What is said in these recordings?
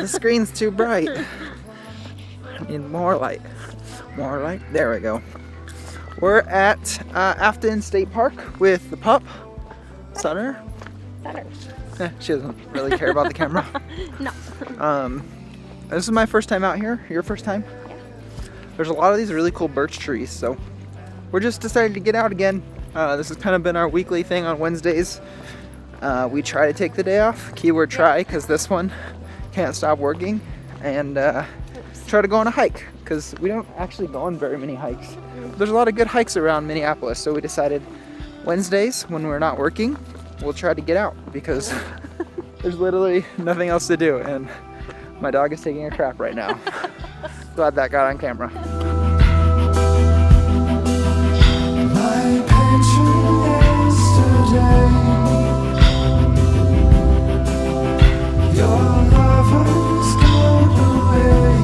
The screen's too bright. I need more light. More light. There we go. We're at Afton State Park with the pup, Sutter. She doesn't really care about the camera. No. This is my first time out here. Your first time? Yeah. There's a lot of these really cool birch trees, so we're just decided to get out again. This has kind of been our weekly thing on Wednesdays. We try to take the day off. Keyword try, because this one can't stop working. And try to go on a hike, because we don't actually go on very many hikes. There's a lot of good hikes around Minneapolis, so we decided Wednesdays, when we're not working, we'll try to get out, because there's literally nothing else to do. And my dog is taking a crap right now. Glad that got on camera. My pension yesterday, your lover's gone away.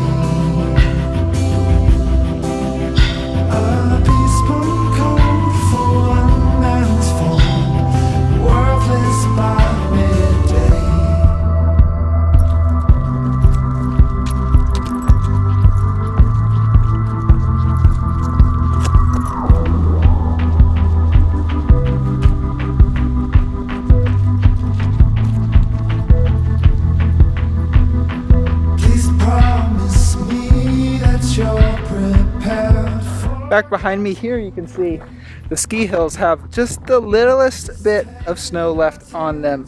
A bespoke code for one man's phone, worthless by midday. Back behind me here, you can see the ski hills have just the littlest bit of snow left on them.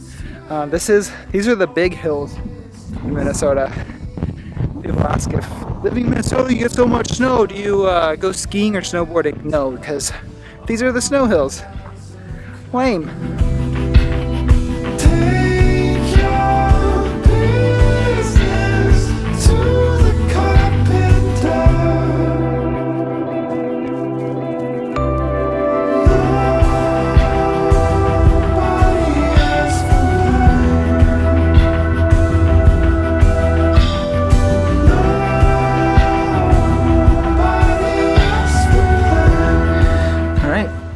These are the big hills in Minnesota. People ask if living in Minnesota you get so much snow, do you go skiing or snowboarding? No, because these are the snow hills. Lame.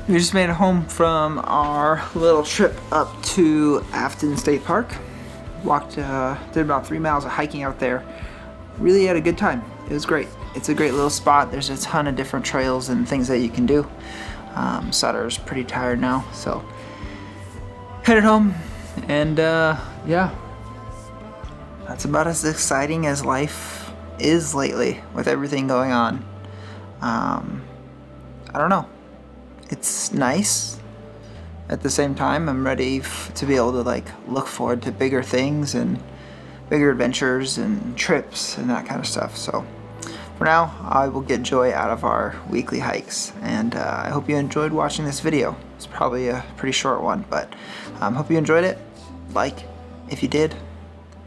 We just made it home from our little trip up to Afton State Park. Walked, did about 3 miles of hiking out there. Really had a good time. It was great. It's a great little spot. There's a ton of different trails and things that you can do. Sutter's pretty tired now, so headed home. And yeah, that's about as exciting as life is lately with everything going on. I don't know. It's nice. At the same time, I'm ready to be able to look forward to bigger things and bigger adventures and trips and that kind of stuff. So for now, I will get joy out of our weekly hikes, and I hope you enjoyed watching this video. It's probably a pretty short one, but hope you enjoyed it. Like if you did,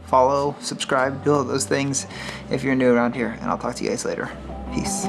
follow, subscribe, do all those things if you're new around here, and I'll talk to you guys later. Peace.